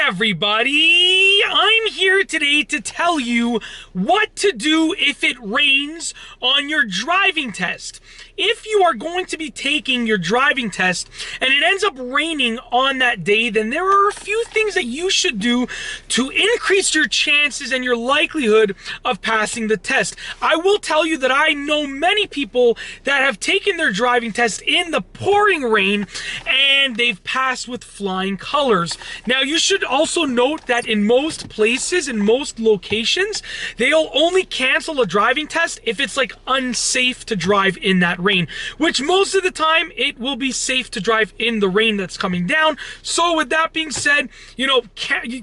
everybody! I'm here today to tell you what to do if it rains on your driving test. If you are going to be taking your driving test and it ends up raining on that day, then there are a few things that you should do to increase your chances and your likelihood of passing the test. I will tell you that I know many people that have taken their driving test in the pouring rain and they've passed with flying colors. Now, you should also note that in most places, in most locations, they'll only cancel a driving test if it's like unsafe to drive in that rain, which most of the time it will be safe to drive in the rain that's coming down. So with that being said, you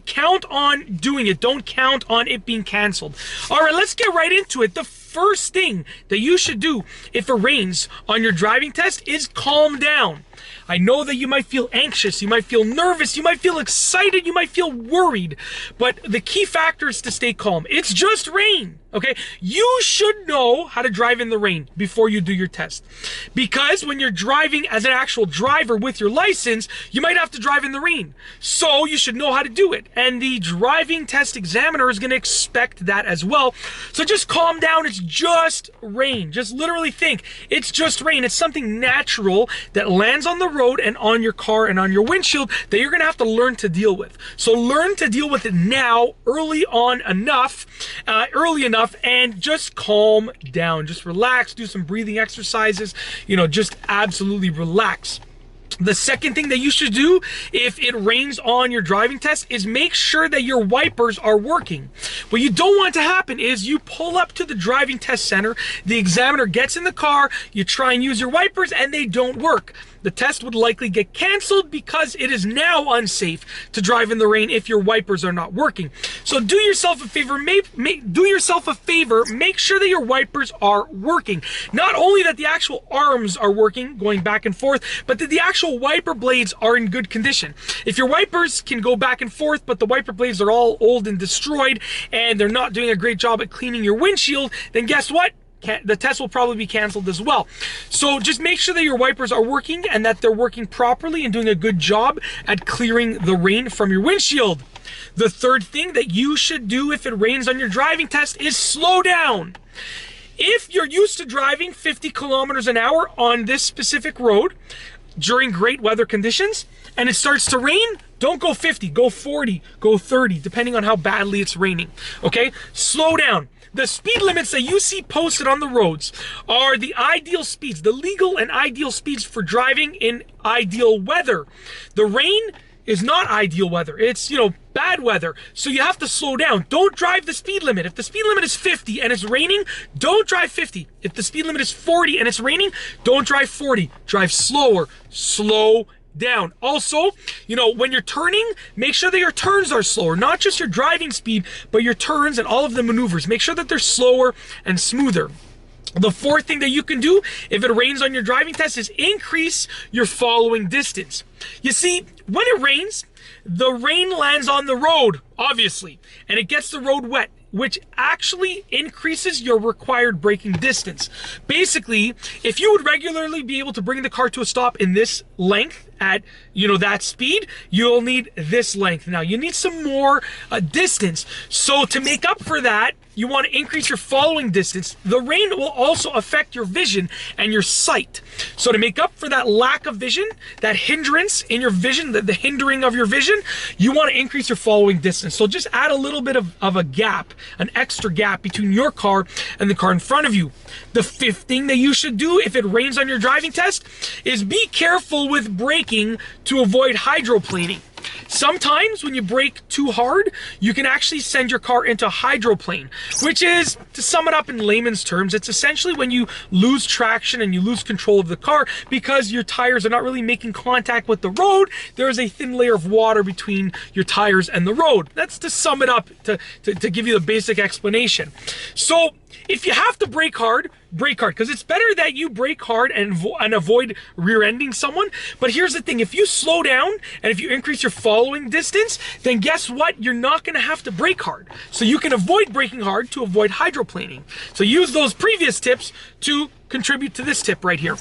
count on doing it. Don't count on it being canceled. All right, let's get right into it. The first thing that you should do if it rains on your driving test is calm down. I know that you might feel anxious, you might feel nervous, you might feel excited, you might feel worried, but the key factor is to stay calm. It's just rain, okay? You should know how to drive in the rain before you do your test, because when you're driving as an actual driver with your license, you might have to drive in the rain. So you should know how to do it, and the driving test examiner is going to expect that as well. So just calm down. It's just rain. Just literally think it's just rain. It's something natural that lands on the road and on your car and on your windshield that you're gonna have to learn to deal with. So learn to deal with it now, early enough, and just calm down. Just relax, do some breathing exercises, just absolutely relax. The second thing that you should do if it rains on your driving test is make sure that your wipers are working. What you don't want to happen is you pull up to the driving test center, the examiner gets in the car, you try and use your wipers and they don't work. The test would likely get canceled because it is now unsafe to drive in the rain if your wipers are not working. So do yourself a favor, make sure that your wipers are working. Not only that the actual arms are working, going back and forth, but that the actual wiper blades are in good condition. If your wipers can go back and forth, but the wiper blades are all old and destroyed, and they're not doing a great job at cleaning your windshield, then guess what? The test will probably be canceled as well. So just make sure that your wipers are working and that they're working properly and doing a good job at clearing the rain from your windshield. The third thing that you should do if it rains on your driving test is slow down. If you're used to driving 50 kilometers an hour on this specific road during great weather conditions and it starts to rain, don't go 50, go 40, go 30, depending on how badly it's raining, okay? Slow down. The speed limits that you see posted on the roads are the ideal speeds, the legal and ideal speeds for driving in ideal weather. The rain is not ideal weather. It's, bad weather. So you have to slow down. Don't drive the speed limit. If the speed limit is 50 and it's raining, don't drive 50. If the speed limit is 40 and it's raining, don't drive 40. Drive slower. Slow down. Also, when you're turning, make sure that your turns are slower, not just your driving speed, but your turns and all of the maneuvers. Make sure that they're slower and smoother. The fourth thing that you can do if it rains on your driving test is increase your following distance. You see, when it rains, the rain lands on the road, obviously, and it gets the road wet, which actually increases your required braking distance. Basically, if you would regularly be able to bring the car to a stop in this length at, that speed, you'll need this length. Now, you need some more distance. So to make up for that, you want to increase your following distance. The rain will also affect your vision and your sight. So to make up for that lack of vision, that hindrance in your vision, the hindering of your vision, you want to increase your following distance. So just add a little bit of a gap, an extra gap between your car and the car in front of you. The fifth thing that you should do if it rains on your driving test is be careful with braking to avoid hydroplaning. Sometimes when you brake too hard, you can actually send your car into hydroplane, which is, to sum it up in layman's terms, it's essentially when you lose traction and you lose control of the car because your tires are not really making contact with the road. There is a thin layer of water between your tires and the road. That's to sum it up, to give you the basic explanation. So if you have to brake hard, because it's better that you brake hard and avoid rear-ending someone. But here's the thing, if you slow down and if you increase your following distance, then guess what? You're not going to have to brake hard. So you can avoid braking hard to avoid hydroplaning. So use those previous tips to contribute to this tip right here.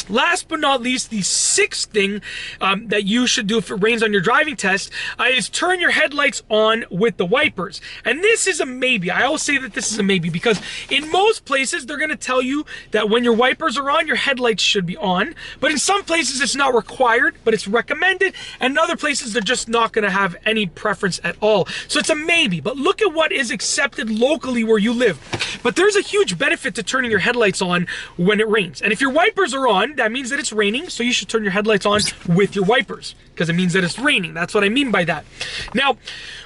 Last but not least, the sixth thing that you should do if it rains on your driving test is turn your headlights on with the wipers. And this is a maybe. I always say that this is a maybe because in most places they're going to tell you that when your wipers are on, your headlights should be on. But in some places it's not required, but it's recommended. And in other places they're just not going to have any preference at all. So it's a maybe. But look at what is accepted locally where you live. But there's a huge benefit to turning your headlights on when it rains. And if your wipers are on, that means that it's raining, so you should turn your headlights on with your wipers because it means that it's raining. That's what I mean by that. Now,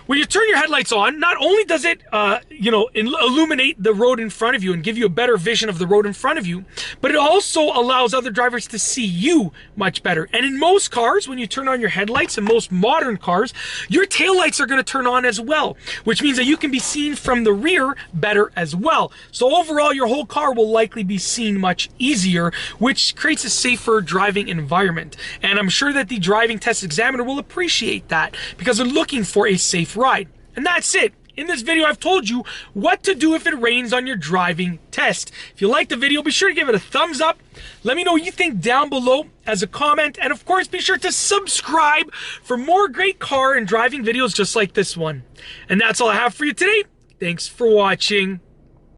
when you turn your headlights on, not only does it, illuminate the road in front of you and give you a better vision of the road in front of you, but it also allows other drivers to see you much better. And in most cars, when you turn on your headlights, in most modern cars, your taillights are going to turn on as well, which means that you can be seen from the rear better as well. So overall, your whole car will likely be seen much easier, which creates a safer driving environment. And I'm sure that the driving test examiner will appreciate that because they're looking for a safe ride. And that's it. In this video, I've told you what to do if it rains on your driving test. If you liked the video, be sure to give it a thumbs up. Let me know what you think down below as a comment. And of course, be sure to subscribe for more great car and driving videos just like this one. And that's all I have for you today. Thanks for watching.